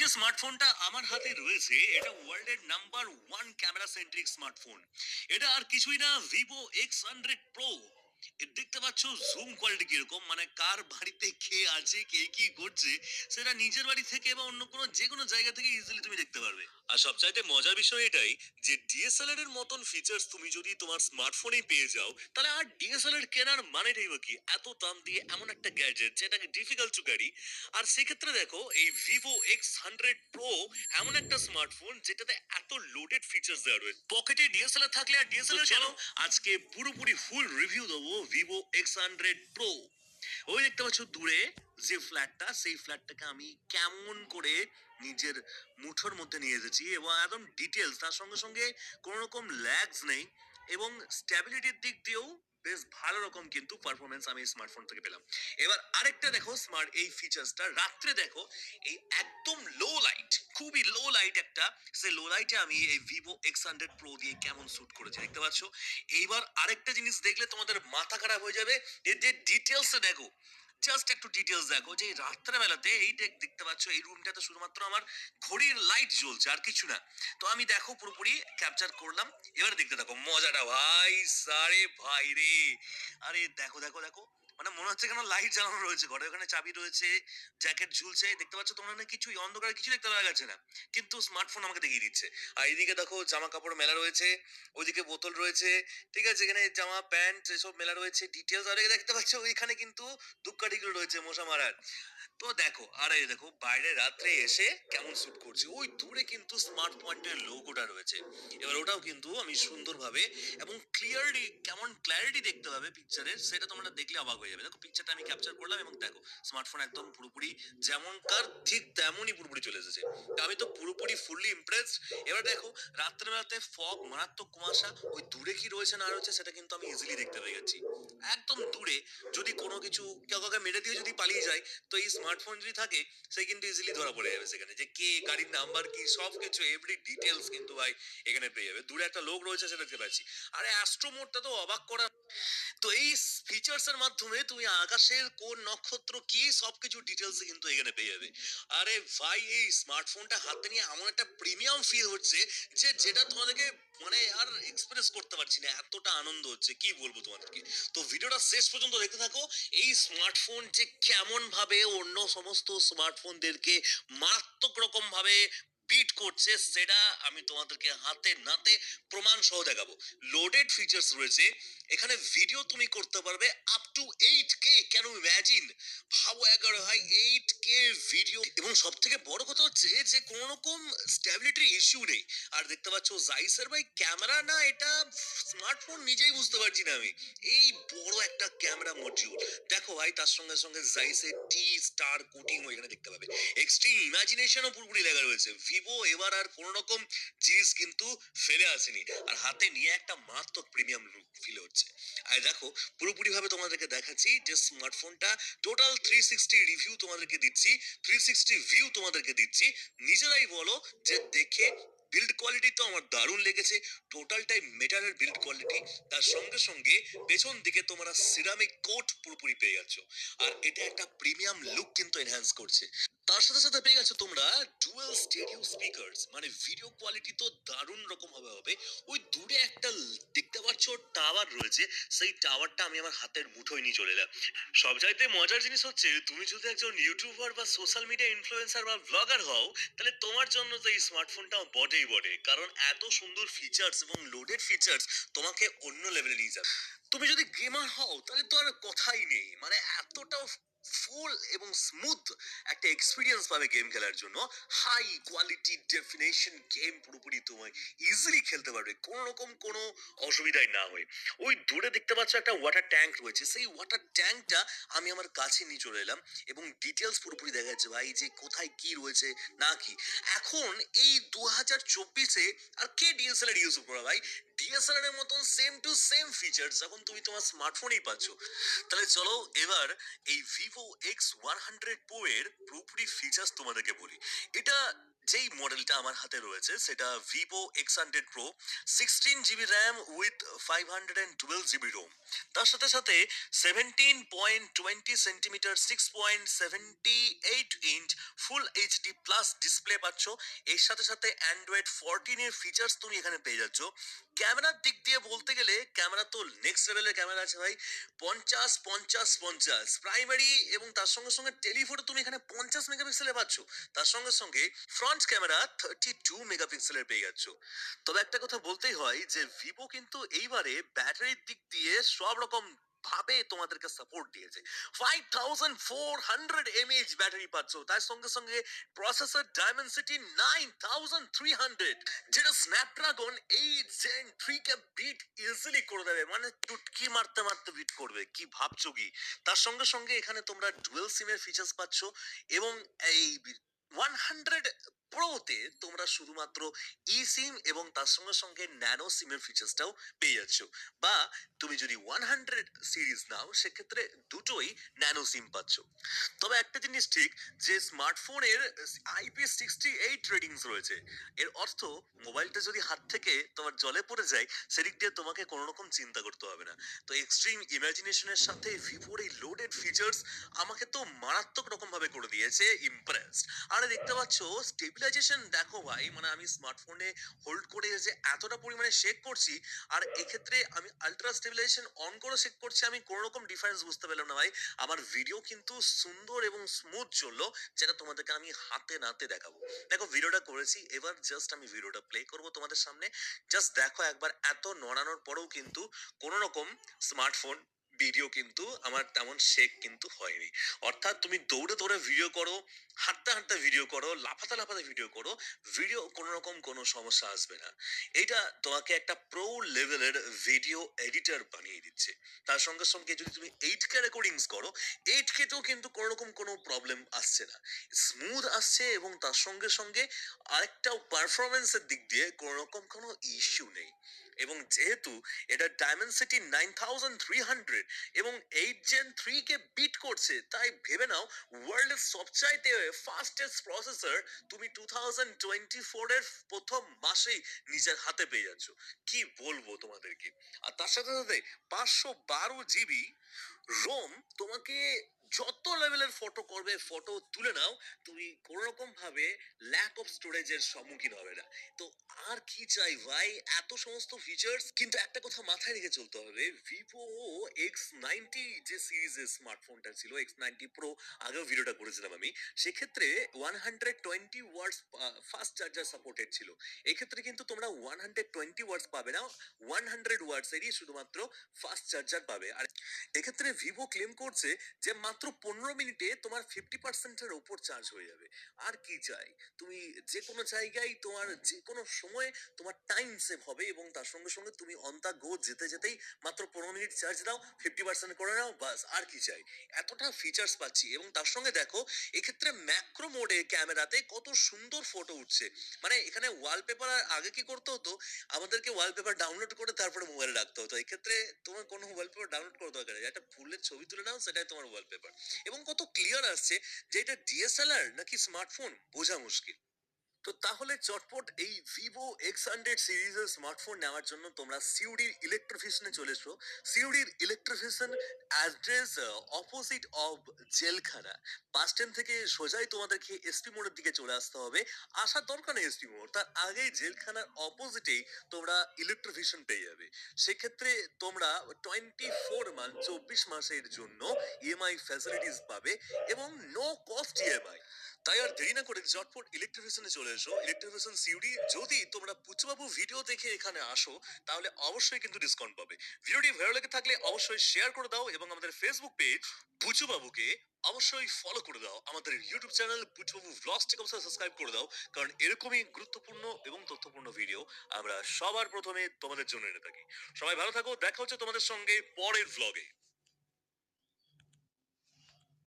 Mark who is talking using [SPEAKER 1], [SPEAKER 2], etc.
[SPEAKER 1] যে স্মার্টফোনটা আমার হাতে রয়েছে এটা ওয়ার্ল্ডের number one camera centric smartphone. এটা আর কিছুই না, ভিভো X100 Pro। দেখতে পাচ্ছ জুম কোয়ালিটি কিরকম, মানে কার বাড়িতে কে আছে, কে কি করছে, সেটা নিজের বাড়ি থেকে বা অন্য কোনো যে কোনো জায়গা থেকে ইজিলি তুমি দেখতে পারবে। আর সবচাইতে মজার বিষয় এটাই যে ডিএসএলআর এর মতন ফিচার্স তুমি যদি তোমার স্মার্টফোনেই পেয়ে যাও, তাহলে আর ডিএসএলআর কেনার মানেটাই বা কি? এত দাম দিয়ে এমন একটা গ্যাজেট যেটাকে ডিফিকাল্ট টু ক্যারি। আর সেক্ষেত্রে দেখো এই ভিভো X100 Pro এমন একটা স্মার্টফোন যেটাতে এত লোডেড ফিচার্স দেওয়া রয়েছে। পকেটে ডিএসএলআর থাকলে আর ডিএসএলআর কেন? আজকে পুরোপুরি ফুল রিভিউ দেবো ভিভো X100 Pro। ওই দেখতে পাচ্ছ দূরে যে ফ্ল্যাটটা, সেই ফ্ল্যাটটাকে আমি কেমন করে নিজের মুঠোর মধ্যে নিয়ে এসেছি এবং একদম ডিটেলস, তার সঙ্গে সঙ্গে কোনো রকম ল্যাগস নেই এবং স্ট্যাবিলিটির দিক দিয়েও বেশ ভালো রকম কিন্তু পারফরমেন্স আমি স্মার্টফোন থেকে পেলাম। এবার আরেকটা দেখো স্মার্ট এই ফিচার্সটা রাত্রে দেখো, এই একদম লো লাইট, খুবই লো লাইট একটা, সে লো লাইটে আমি এই ভিভো X100 Pro দিয়ে কেমন শুট করেছি দেখতে পাচ্ছ। এইবার আরেকটা জিনিস দেখলে তোমাদের মাথা খারাপ হয়ে যাবে, এর যে ডিটেলস দেখো, জাস্ট একটু ডিটেলস দেখো যে রাত্রেবেলাতে এই দেখতে পাচ্ছ এই রুমটাতে শুধুমাত্র আমার ঘড়ির লাইট জ্বলছে আর কিছু না। তো আমি দেখো পুরোপুরি ক্যাপচার করলাম। এবার দেখতে থাকো মজাটা ভাই, সারে ভাই রে। আরে দেখো দেখো দেখো, মানে মনে হচ্ছে কেন লাইট জ্বালানো রয়েছে ঘরে, ওখানে চাবি রয়েছে, জ্যাকেট ঝুলছে, দেখতে পাচ্ছ তোমরা না, কিছুই অন্ধকারে কিছু দেখতে পাওয়া যাচ্ছে না, কিন্তু স্মার্টফোন আমাকে দেখিয়ে দিচ্ছে। আর এইদিকে দেখো জামা কাপড় মেলা রয়েছে, ওইদিকে বোতল রয়েছে, ঠিক আছে, এখানে জামা প্যান্ট এসব মেলা রয়েছে ডিটেলস। আর এদিকে দেখতে পাচ্ছ ওইখানে কিন্তু ধূপকাঠিগুলো রয়েছে মশা মারার। তো দেখো, আর এই দেখো বাইরে রাত্রে এসে কেমন শুট করছে, ওই দূরে কিন্তু স্মার্ট পয়েন্টের লোগোটা রয়েছে। এবার ওটাও কিন্তু আমি সুন্দরভাবে এবং ক্লিয়ারলি, কেমন ক্ল্যারিটি দেখতে পাবে পিকচারের, সেটা তোমরা দেখলে অবাক হয়ে যাবে। দেখো পিকচারটা আমি ক্যাপচার করলাম এবং দেখো স্মার্টফোন একদম পুরোপুরি যেমনকার ঠিক তেমনই পুরোপুরি চলে এসেছে। তো আমি তো পুরোপুরি ফুললি ইমপ্রেসড। এবার দেখো রাত্রেবেলাতে ফগ, মারাত্মক কুয়াশা, ওই দূরে কি রয়েছে না রয়েছে সেটা কিন্তু আমি ইজিলি দেখতে পেয়ে যাচ্ছি। একদম দূরে যদি কোনো কিছু কেউ কাউকে মেরে দিয়ে যদি পালিয়ে যায়, তো এই স্মার্টফোন যদি থাকে, সে কিন্তু ইজিলি ধরা পড়ে যাবে সেখানে, যে কে, গাড়ির নাম্বার কি, সব কিছু এভরি ডিটেলস কিন্তু ভাই এখানে পেয়ে যাবে। দূরে একটা লোক রয়েছে সেটা দেখতে পাচ্ছি। আরে অ্যাস্ট্রো মোডটা তো অবাক করা। তো এই ফিচার্স এর মাধ্যমে তুমি আকাশের কোন নক্ষত্র কি সবকিছু ডিটেলস কিন্তু এখানে পেয়ে যাবে। আরে ভাই এই স্মার্টফোনটা হাতে নিয়ে এমন একটা প্রিমিয়াম ফিল হচ্ছে যে যেটা তোমাদেরকে মানে আর এক্সপ্রেস করতে পারছি না, এতটা আনন্দ হচ্ছে কি বলবো তোমাদেরকে। তো ভিডিওটা শেষ পর্যন্ত দেখতে থাকো, এই স্মার্টফোন যে কেমন ভাবে অন্য সমস্ত স্মার্টফোনদেরকে মারাত্মক রকম ভাবে বিট করছে সেটা আমি তোমাদেরকে হাতে নাতে প্রমাণ সহ দেখাবো। লোডেড ফিচার্স রয়েছে এখানে, ভিডিও তুমি করতে পারবে আপ টু 8K। কেন ইমাজিন, ভাবো একবার ভাই 8K ভিডিও, এবং সব থেকে বড় কথা হচ্ছে যে কোনো রকম স্ট্যাবিলিটির ইস্যু নেই। আর দেখতে পাচ্ছ জাইসের ভাই ক্যামেরা, না এটা স্মার্টফোন নিজেই বুঝতে পারছি না আমি, এই বড় একটা ক্যামেরা মডিউল দেখো ভাই, তার সঙ্গে সঙ্গে জাইসের টি স্টার কোটিং এখানে দেখতে পাবে, এক্সট্রিম ইমাজিনেশনও পুরোপুরি লেখা রয়েছে। ভিভো এবার আর কোন রকম জিনিস কিন্তু ফেলে আসেনি, আর হাতে নিয়ে একটা মারাত্মক প্রিমিয়াম লুক ফিল হচ্ছে। আর দেখো পুরোপুরি ভাবে তোমাদেরকে দেখাচ্ছি যে স্মার্টফোনটা টোটাল 360 রিভিউ তোমাদেরকে দিচ্ছি, 360 ভিউ তোমাদেরকে দিচ্ছি, নিজেরাই বলো যে দেখে। বিল্ড কোয়ালিটি তো আমার দারুণ লেগেছে, টোটালটাই মেটালের বিল্ড কোয়ালিটি, তার সঙ্গে সঙ্গে পেছন দিকে তোমরা সিরামিক কোট পুরোপুরি পেয়ে যাচ্ছ। আর এটা একটা প্রিমিয়াম লুক কিন্তু এনহ্যান্স করছে। তার সাথে সাথে পেয়ে গেছো তোমরা ডুয়াল স্টেরিও স্পিকারস, মানে ভিডিও কোয়ালিটি তো দারুণ রকম ভাবে হবে। ওই দূরে একটা দেখতে পাচ্ছ টাওয়ার রয়েছে, সেই টাওয়ারটা আমি আমার হাতের মুঠোয় নিয়ে চলে এলাম। সবচাইতে মজার জিনিস হচ্ছে তুমি যদি একজন ইউটিউবার বা সোশ্যাল মিডিয়া ইনফ্লুয়েন্সার বা ব্লগার হও, তাহলে তোমার জন্য তো এই স্মার্টফোনটাও বটেই বটে, কারণ এত সুন্দর ফিচার্স এবং লোডেড ফিচার্স তোমাকে অন্য লেভেলে নিয়ে যাবে। তুমি যদি গেমার হও তাহলে তো আর কথাই নেই, মানে এতটা ফুল এবং স্মুথ একটা এক্সপিরিয়েন্স পাবে গেম খেলার জন্য। হাই কোয়ালিটি ডেফিনেশন গেম পুরোপুরি তোমায় ইজিলি খেলতে পারবে কোনো রকম কোনো অসুবিধাই না হয়ে। ওই দূরে দেখতে পাচ্ছ একটা ওয়াটার ট্যাঙ্ক রয়েছে, সেই ওয়াটার ট্যাঙ্কটা আমি আমার কাছে নিয়ে চলে এলাম এবং ডিটেলস পুরোপুরি দেখা যাচ্ছে ভাই যে কোথায় কি রয়েছে না কি। এখন এই 2024-এ আর কে ডিএসএলআর ইউজ করা ভাই, ডিএসএলআর এর মতন সেম টু সেম ফিচার্স যখন তুমি তোমার স্মার্টফোনেই পাচ্ছ। তাহলে চলো এবার এই ভিভো X100 Pro এর পুরোপুরি ফিচার্স তোমাদেরকে বলি। এটা যেই মডেলটা আমার হাতে রয়েছে সেটা Vivo X100 Pro, 16 GB RAM with 512 GB ROM. তার সাথে সাথে 17.20 centimetre 6.78 inch full HD plus display পাচ্ছ। এর সাথে সাথে অ্যান্ড্রয়েড 14 এর ফিচার্স তুমি এখানে পেয়ে যাচ্ছ। ক্যামেরার দিক দিয়ে বলতে গেলে ক্যামেরা তো নেক্সট লেভেলের ক্যামেরা আছে ভাই। 50 50 50 প্রাইমারি, এবং তার সঙ্গে সঙ্গে টেলিফোটো তুমি এখানে 50 মেগাপিক্সেলে পাচ্ছ। তার সঙ্গে সঙ্গে ফ্রন্ট ক্যামেরা 32 মেগাপিক্সেলের পেয়ে যাচ্ছ। তবে একটা কথা বলতেই হয় যে ভিভো কিন্তু এইবারে ব্যাটারির দিক দিয়ে সব রকম ভাবে তোমাদেরকে সাপোর্ট দিয়েছে। 5400 mAh ব্যাটারি পাচ্ছ, তার সঙ্গে সঙ্গে প্রসেসর ডায়মেনসিটি 9300, যেটা স্ন্যাপড্রাগন 8 Gen 3 কে বিট ইজিলি করে দেবে, মানে চুটকি মারতে মারতে বিট করবে, কি ভাবছো কি। তার সঙ্গে সঙ্গে এখানে তোমরা ডুয়েল সিমের ফিচার্স পাচ্ছ, এবং এই 100 প্রোতে তোমরা শুধুমাত্র ই সিম এবং তার সঙ্গে সঙ্গে ন্যানো সিমের ফিচার্সটাও পেয়ে যাচ্ছ। বা তুমি যদি 100 সিরিজ নাও সেক্ষেত্রে দুটোই ন্যানো সিম পাচ্ছ। তবে একটা জিনিস ঠিক, যে স্মার্টফোনের IP68 রেটিংস রয়েছে। এর অর্থ মোবাইলটা যদি হাত থেকে তোমার জলে পড়ে যায় সেদিক দিয়ে তোমাকে কোনো রকম চিন্তা করতে হবে না। তো এক্সট্রিম ইমাজিনেশনের সাথে ভিভোর এই লোডেড ফিচার্স আমাকে তো মারাত্মক রকম ভাবে করে দিয়েছে ইমপ্রেসড। আরে দেখতে পাচ্ছ স্টেবিলাইজেশন দেখো ভাই, মানে আমি স্মার্টফোনে হোল্ড করে যে এতটা পরিমাণে শেক করছি, আর এক্ষেত্রে আমি আলট্রা স্টেবিলাইজেশন অন করে শেক করছি, আমি কোনো রকম ডিফারেন্স বুঝতে পেলাম না ভাই। আমার ভিডিও কিন্তু সুন্দর এবং স্মুথ চললো, যেটা তোমাদেরকে আমি হাতে নাতে দেখাবো। দেখো ভিডিওটা করেছি, এবার জাস্ট আমি ভিডিওটা প্লে করব তোমাদের সামনে। জাস্ট দেখো একবার, এত নড়ানোর পরেও কিন্তু কোনো রকম স্মার্টফোন ভিডিও কিন্তু আমার তেমন শেক কিন্তু হয়নি। অর্থাৎ তুমি দৌড়ে দৌড়ে ভিডিও করো, হাঁটতে হাঁটতে ভিডিও করো, লাফাতে লাফাতে ভিডিও করো, ভিডিও কোনো রকম কোনো সমস্যা আসবে না। এটা তোমাকে একটা প্রো লেভেলের ভিডিও এডিটর বানিয়ে দিচ্ছে। তার সঙ্গে সঙ্গে যদি তুমি 8K রেকর্ডিংস করো, 8K তেও কিন্তু কোনো রকম কোনো প্রবলেম আসছে না, স্মুথ আসছে, এবং তার সঙ্গে সঙ্গে আরেকটা পারফরমেন্সের দিক দিয়ে কোনো রকম কোনো ইস্যু নেই। এবং যেহেতু এটা ডায়মেনসিটি 9300 এবং 8 Gen 3 কে বিট করছে, তাই ভেবে নাও ওয়ার্ল্ডের সবচাইতে ফাস্টেস্ট প্রসেসর তুমি 2024 এর প্রথম মাসেই নিজের হাতে পেয়ে যাচ্ছ। কি বলবো তোমাদেরকে। আর তার সাথে সাথে 512 GB রোম তোমাকে যত লেভেলের ফটো করবে ফটো তুলে নাও, তুমি কোনো রকম ভাবে ল্যাক অফ স্টোরেজের সম্মুখীন হবে না। তো আর কি চাই ভাই, এত সমস্ত ফিচার্স। কিন্তু একটা কথা মাথায় রেখে চলতে হবে, ভিভো X90 যে সিরিজের স্মার্টফোনটা ছিল X90 Pro, আগেও ভিডিওটা করেছিলাম আমি, সেক্ষেত্রে 120 ওয়াটস ফাস্ট চার্জার সাপোর্টেড ছিল। এক্ষেত্রে কিন্তু তোমরা 120 ওয়াটস পাবে না, 100 ওয়াটস এরই শুধুমাত্র ফাস্ট চার্জার পাবে। আর এক্ষেত্রে ভিভো ক্লেম করছে যে মাত্র 15 মিনিটে তোমার 50%-এর ওপর চার্জ হয়ে যাবে। আর কি চাই, তুমি যে কোনো জায়গায় তোমার যে কোনো সময় তোমার টাইম সেভ হবে, এবং তার সঙ্গে সঙ্গে তুমি অন দা গো যেতে যেতেই মাত্র 15 মিনিট চার্জ দাও, 50% করে নাও, বাস আর কি চাই। এতটা ফিচার্স পাচ্ছি, এবং তার সঙ্গে দেখো এক্ষেত্রে ম্যাক্রো মোডে ক্যামেরাতে কত সুন্দর ফটো উঠছে। মানে এখানে ওয়ালপেপার, আগে কি করতে হতো, আমাদেরকে ওয়ালপেপার ডাউনলোড করে তারপরে মোবাইলে রাখতে হতো। এক্ষেত্রে তোমার কোনো ওয়ালপেপার ডাউনলোড করা দরকার নেই, একটা ফুলের ছবি তুলে নাও, সেটাই তোমার ওয়ালপেপার। এবং কত ক্লিয়ার আসছে, যে এটা ডিএসএলআর নাকি স্মার্টফোন বোঝা মুশকিল। তো তাহলে চটপট এই ভিভো X100 সিরিজের স্মার্টফোন নেওয়ার জন্য তোমরা সিউড়ির ইলেকট্রোফিশনে চলে এসো। সিউড়ির ইলেকট্রোফিশন অ্যাড্রেস অপোজিট অফ জেলখানা। বাস স্ট্যান্ড থেকে সোজাই তোমাদেরকে এসপি মোড়ের দিকে চলে আসতে হবে। আসার দরকার নেই এসপি মোড়, তার আগেই জেলখানার অপোজিটেই তোমরা ইলেকট্রোফিশন পেয়ে যাবে। সেক্ষেত্রে তোমরা 24 মান্থ 24 মাসের জন্য ইএমআই ফ্যাসিলিটিস পাবে, এবং নো কস্ট ইএমআই। তাই আর দেরি না করে ঝটপট ইলেকট্রিফিকেশনে চলে এসো, ইলেকট্রিফিকেশন সিউডি। যদি তোমরা পুচবাবু ভিডিও দেখে এখানে আসো তাহলে অবশ্যই কিন্তু ডিসকাউন্ট পাবে। ভিডিওটি ভালো লেগে থাকলে অবশ্যই শেয়ার করে দাও, এবং আমাদের ফেসবুক পেজ পুচুবাবুকে অবশ্যই ফলো করে দাও। আমাদের ইউটিউব চ্যানেল পুচবাবু ব্লগসটিকে অবশ্যই সাবস্ক্রাইব করে দাও, কারণ এরকমই গুরুত্বপূর্ণ এবং তথ্যপূর্ণ ভিডিও আমরা সবার প্রথমে তোমাদের জন্য এনে থাকি। সবাই ভালো থাকো, দেখা হচ্ছে তোমাদের সঙ্গে পরের ভ্লগে।